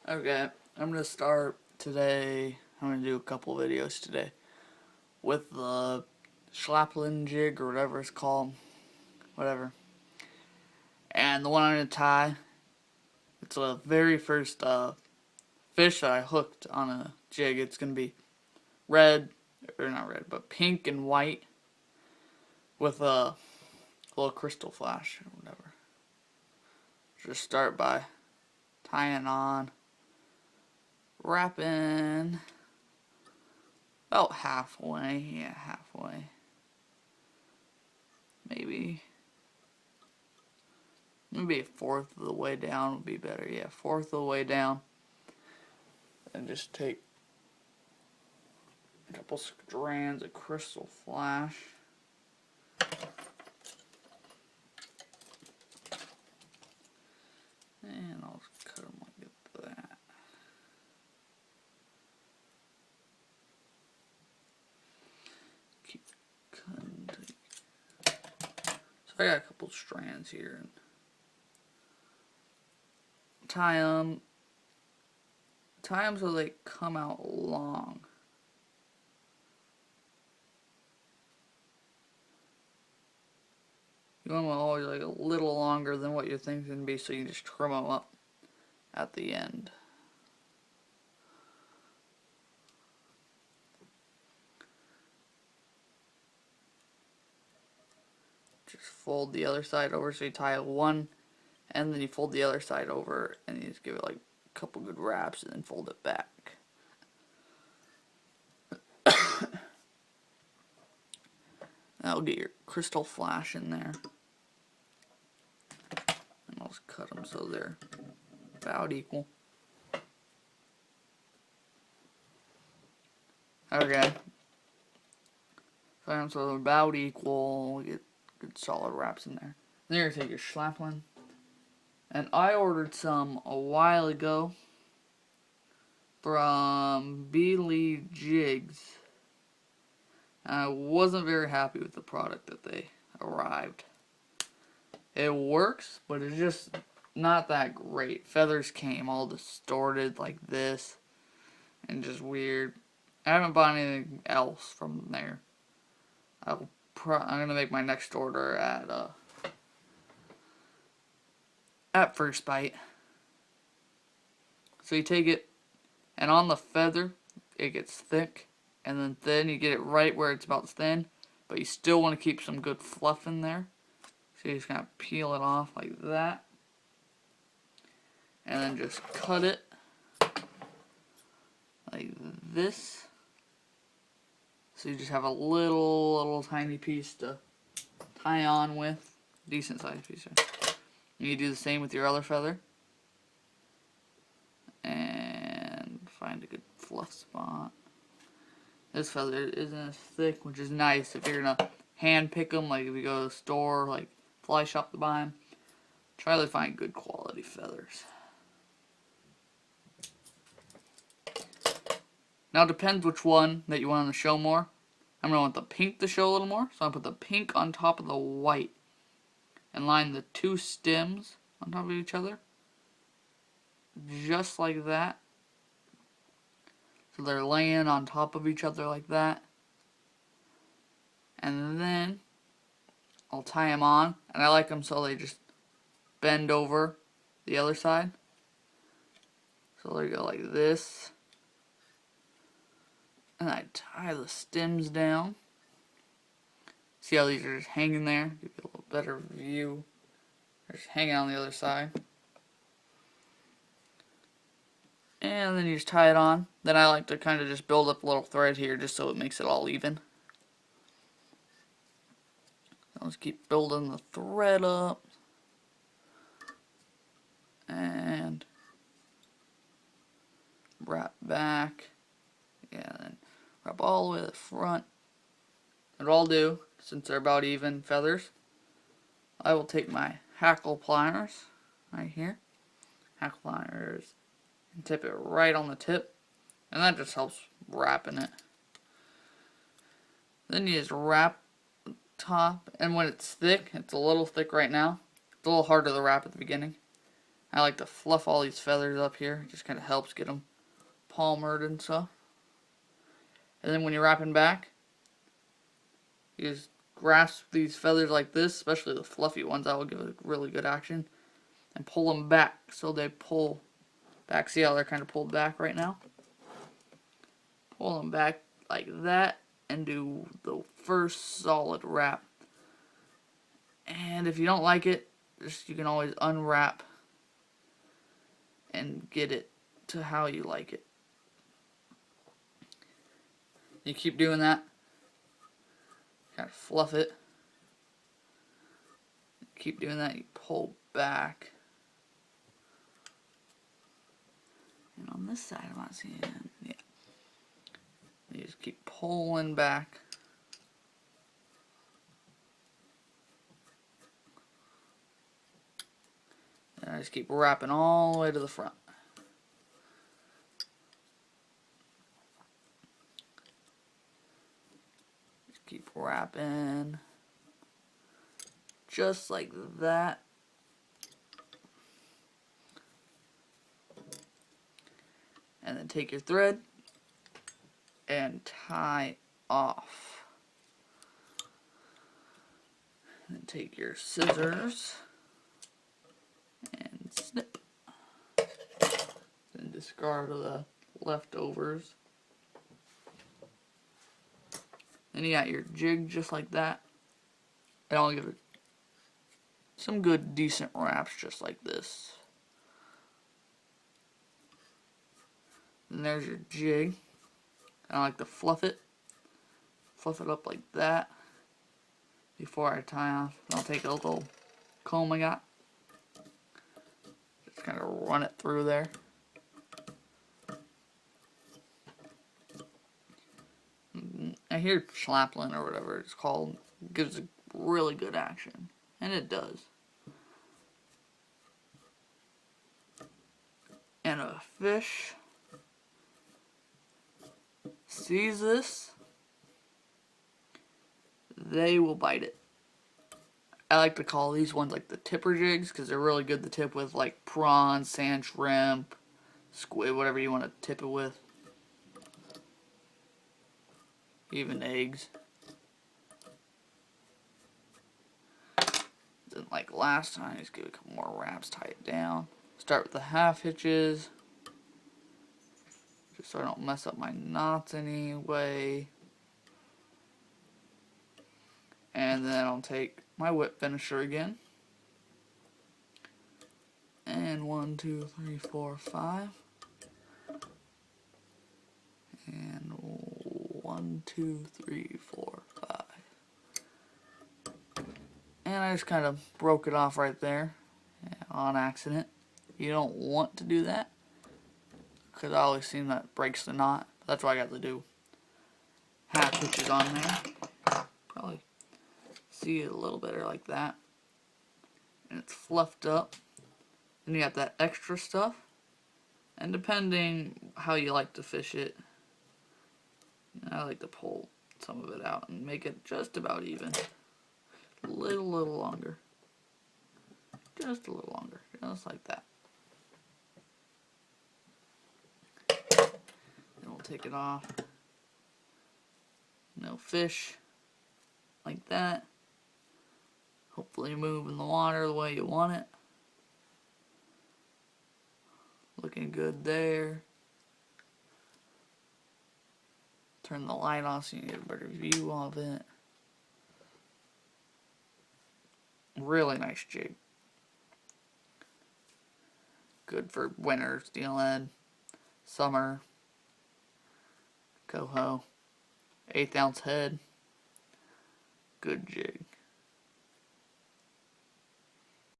Okay, I'm gonna start today. I'm gonna do a couple videos today with the Schllapen jig or whatever it's called, whatever. And the one I'm gonna tie, it's the very first fish that I hooked on a jig. It's gonna be red, or not red, but pink and white with a little crystal flash or whatever. Just start by tying on, wrapping about halfway, yeah, halfway. Maybe a fourth of the way down would be better. Yeah, fourth of the way down. And just take a couple strands of crystal flash. And I'll just cut them like that. Keep cutting. So I got a couple strands here. And tie them so they come out long. You want them always like a little longer than what your thing's gonna be, so you just trim them up at the end. Just fold the other side over, so you tie one, and then you fold the other side over, and you just give it like a couple good wraps, and then fold it back. That'll get your crystal flash in there. And I'll just cut them so they're about equal. Okay. Cut them so they're about equal. Get good solid wraps in there. Then you're gonna take your Schllapen. And I ordered some a while ago from Beely Jigs. I wasn't very happy with the product that they arrived. It works, but it's just not that great. Feathers came all distorted like this and just weird. I haven't bought anything else from there. I'm gonna make my next order at First Bite. So you take it, and on the feather, it gets thick. And then thin, you get it right where it's about thin, but you still want to keep some good fluff in there. So you just kind of peel it off like that. And then just cut it like this. So you just have a little tiny piece to tie on with. Decent sized piece. You do the same with your other feather. And find a good fluff spot. This feather isn't as thick, which is nice if you're gonna hand pick them, like if you go to the store, like fly shop to buy them. Try to find good quality feathers. Now it depends which one that you want to show more. I'm gonna want the pink to show a little more, so I put the pink on top of the white and line the two stems on top of each other, just like that. So they're laying on top of each other like that. And then I'll tie them on. And I like them so they just bend over the other side. So they go like this. And I tie the stems down. See how these are just hanging there? Give you a little better view. They're just hanging on the other side. And then you just tie it on. Then I like to kind of just build up a little thread here just so it makes it all even. I'll just keep building the thread up. And wrap back. Yeah, then wrap all the way to the front. And what I'll do, since they're about even feathers, I will take my hackle pliers right here. Hackle pliers. And tip it right on the tip, and that just helps wrapping it. Then you just wrap the top, and when it's thick, it's a little thick right now. It's a little harder to wrap at the beginning. I like to fluff all these feathers up here. It just kind of helps get them palmered and stuff. And then when you're wrapping back, you just grasp these feathers like this, especially the fluffy ones. That will give it really good action. And pull them back so they pull back. See how they're kind of pulled back right now? Pull them back like that and do the first solid wrap. And if you don't like it, you can always unwrap and get it to how you like it. You keep doing that. Kind of fluff it. Keep doing that. You pull back. And on this side, I'm not seeing it. Yeah. You just keep pulling back. And I just keep wrapping all the way to the front. Just keep wrapping. Just like that. And then take your thread and tie off. And then take your scissors and snip. Then discard the leftovers. Then you got your jig just like that. And I'll give it some good decent wraps just like this. And there's your jig. I like to fluff it up like that before I tie off. I'll take a little comb I got, just kind of run it through there. I hear Schllapen or whatever it's called gives a really good action, and it does. And a fish sees this, they will bite it. I like to call these ones like the tipper jigs because they're really good to tip with, like prawns, sand shrimp, squid, whatever you want to tip it with. Even eggs. Then like last time, just give it a couple more wraps, tie it down. Start with the half hitches, just so I don't mess up my knots anyway. And then I'll take my whip finisher again. And 1, 2, 3, 4, 5. And 1, 2, 3, 4, 5. And I just kind of broke it off right there on accident. You don't want to do that because I always seen that breaks the knot. That's why I got to do half hitches on there. Probably see it a little better like that. And it's fluffed up. And you got that extra stuff. And depending how you like to fish it, I like to pull some of it out and make it just about even. A little longer. Just a little longer. Just like that. Then we'll take it off. No fish. Like that. Hopefully move in the water the way you want it. Looking good there. Turn the light off so you can get a better view of it. Really nice jig. Good for winter, steelhead, summer, coho, 1/8 ounce head. Good jig.